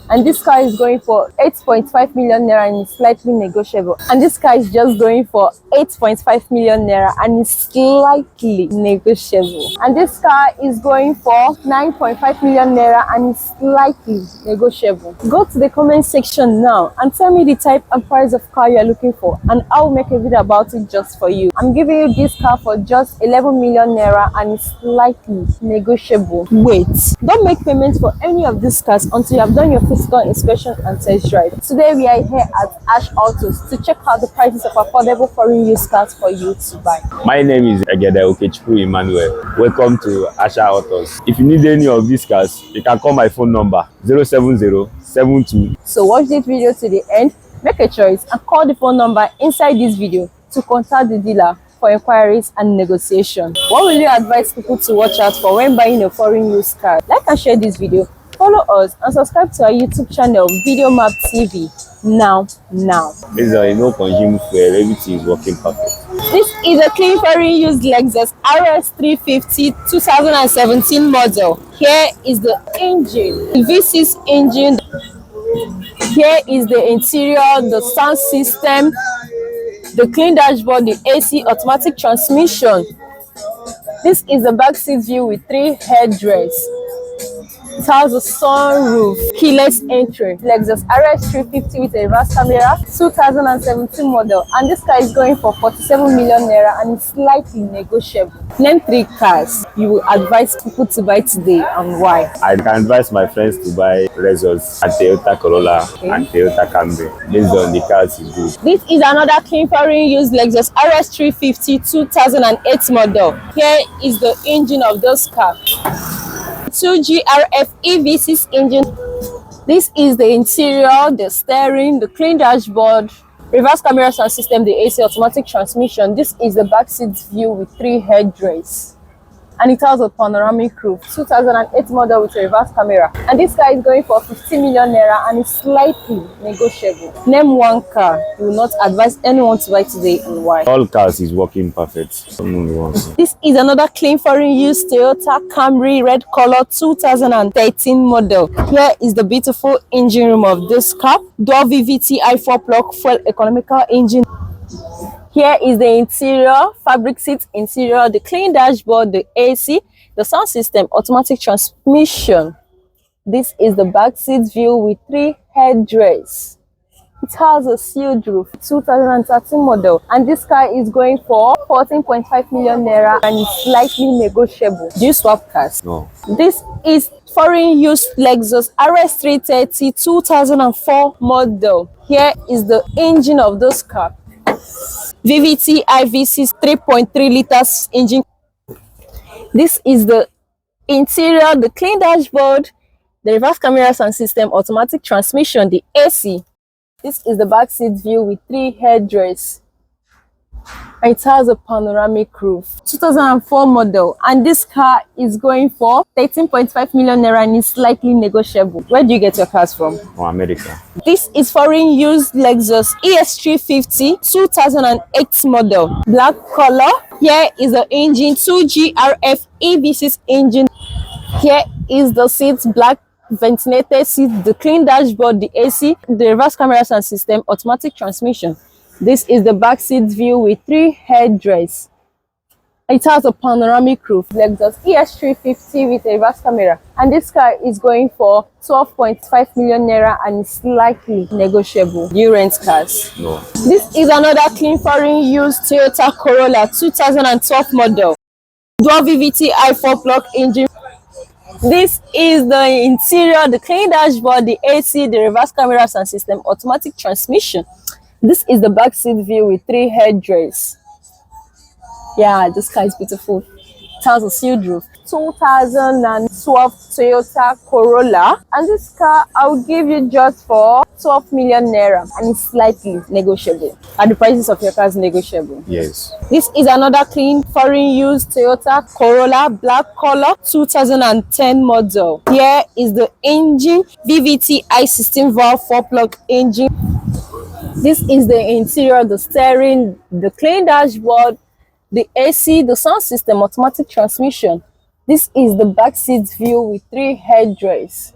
and this car is going for 8.5 million naira and is slightly negotiable. And this car is just going for 8.5 million naira and is slightly negotiable. And this car is going for 9.5 million naira and is slightly negotiable. Go to the comment section now and tell me the type and price of car you are looking for, and I'll make a video about it just for you. I'm giving you this car for just 11 million naira and it's slightly negotiable. Wait, don't make payments for any of these cars until you have done your physical inspection and test drive. Today we are here at Ash Autos to check out the prices of affordable foreign used cars for you to buy. My name is Egede Okechukwu Emmanuel. Welcome to Ash Autos. If you need any of these cars, you can call my phone number 07072. So watch this video to the end, make a choice and call the phone number inside this video to contact the dealer for inquiries and negotiation. What will you advise people to watch out for when buying a foreign used car? Like and share this video, follow us and subscribe to our YouTube channel Video Map TV now. These are no consume fuel, everything is working perfect. This is a clean foreign used Lexus RX350 2017 model. Here is the engine, the V6 engine. Here is the interior, the sound system, the clean dashboard, the AC, automatic transmission. This is the back seat view with 3 headrests. It has a sunroof, keyless entry, Lexus RX350 with a reverse camera, 2017 model, and this car is going for 47 million naira and it's slightly negotiable. Name 3 cars you will advise people to buy today and why. I can advise my friends to buy Lexus and Toyota Corolla and Toyota Camry. Based on the cars is good. This is another clean foreign used Lexus RX350 2008 model. Here is the engine of this car. 2GRF EV6 engine. This is the interior, the steering, the clean dashboard, reverse camera sound system, the AC, automatic transmission. This is the back seat view with 3 headrests, and it has a panoramic roof. 2008 model with a reverse camera, and this car is going for 50 million naira and is slightly negotiable. Name 1 car you will not advise anyone to buy today and why. All cars is working perfect. This is another clean foreign used Toyota Camry red color 2013 model. Here is the beautiful engine room of this car. Dual VVT i4 plug fuel economical engine. Here is the interior, fabric seat interior, the clean dashboard, the AC, the sound system, automatic transmission. This is the back seat view with 3 headrests. It has a sealed roof, 2013 model, and this car is going for 14.5 million naira and is slightly negotiable. Do you swap cars? No. This is foreign used Lexus RX330 2004 model. Here is the engine of this car. VVT IV6 3.3 liters engine. This is the interior, the clean dashboard, the reverse camera sound system, automatic transmission, the AC. This is the back seat view with 3 headrests. It has a panoramic roof. 2004 model, and this car is going for 13.5 million naira and is slightly negotiable. Where do you get your cars from? From America. This is foreign used Lexus ES350 2008 model, black color. Here is the engine, 2GRF EV6 engine. Here is the seats, black ventilated seat, the clean dashboard, the AC, the reverse camera sound system, automatic transmission. This is the back seat view with 3 headrests. It has a panoramic roof. Lexus ES350 with a reverse camera, and this car is going for 12.5 million naira and is slightly negotiable. Do you rent cars? No. This is another clean foreign used Toyota Corolla 2012 model, dual VVT i4 plug engine. This is the interior, the clean dashboard, the AC, the reverse camera sound system, automatic transmission. This is the back seat view with 3 headrests. Yeah, this car is beautiful. It has a sealed roof. 2012 Toyota Corolla, and this car I'll give you just for 12 million naira and it's slightly negotiable. Are the prices of your cars negotiable? Yes. This is another clean foreign used Toyota Corolla, black color, 2010 model. Here is the engine, VVT i16 valve 4-plug engine. This is the interior, the steering, the clean dashboard, the AC, the sound system, automatic transmission. This is the back seat view with 3 headrests.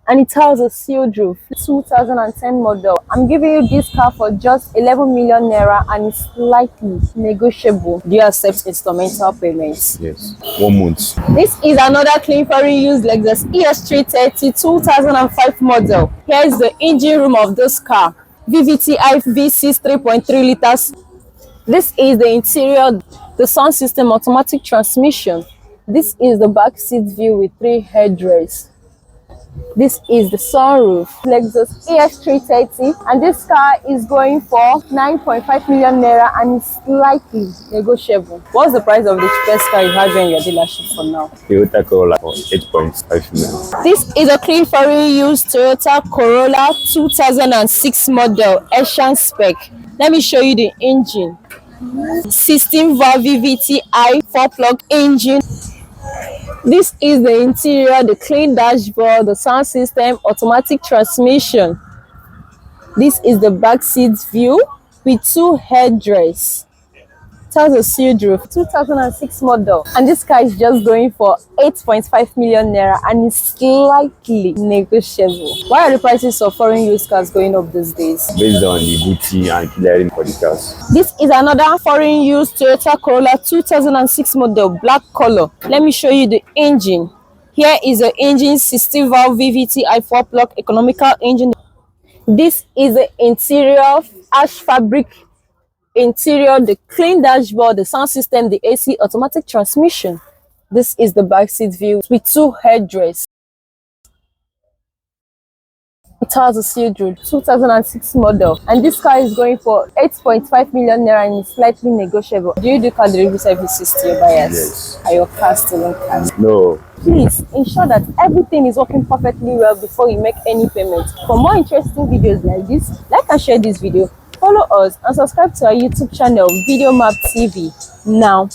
and it has a sealed roof. 2010 model. I'm giving you this car for just 11 million naira and it's slightly negotiable. Do you accept instrumental payments? Yes, 1 month. This is another clean foreign used Lexus ES330 2005 model. Here is the engine room of this car. VVTi V6 3.3 liters. This is the interior, the sound system, automatic transmission. This is the back seat view with 3 headrests. This is the sunroof. Lexus ES330, and this car is going for 9.5 million naira and it's slightly negotiable. What's the price of the cheapest car you have in your dealership for now? Toyota Corolla for 8.5 million. This is a clean foreign used Toyota Corolla 2006 model, Asian spec. Let me show you the engine. 16 valve VVTi 4-plug engine. This is the interior, the clean dashboard, the sound system, automatic transmission. This is the back seat view with 2 headrests. It has a sealed roof. 2006 model, and this car is just going for 8.5 million naira and is slightly negotiable. Why are the prices of foreign used cars going up these days? Based on the booty and clearing for the cars. This is another foreign used Toyota Corolla 2006 model, black color. Let me show you the engine. Here is the engine, 16 valve VVTi 4-plug economical engine. This is the interior, ash fabric interior, the clean dashboard, the sound system, the AC, automatic transmission. This is the back seat view with 2 headrests. It has a sealed roof. 2006 model, and this car is going for 8.5 million naira and is slightly negotiable. Do you do car delivery services to your buyers? Yes. Are your cars still in cars? No. Please ensure that everything is working perfectly well before you make any payment. For more interesting videos like this, like and share this video. Follow us and subscribe to our YouTube channel, Video Map TV. Now.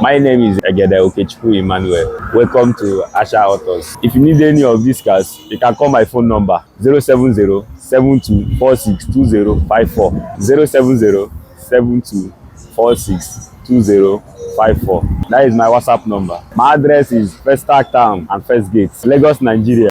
My name is Okechukwu Emmanuel. Welcome to Asha Autos. If you need any of these cars, you can call my phone number 070-7246-2054. 070-7246-2054. That is my WhatsApp number. My address is First Town and First Gate, Lagos, Nigeria.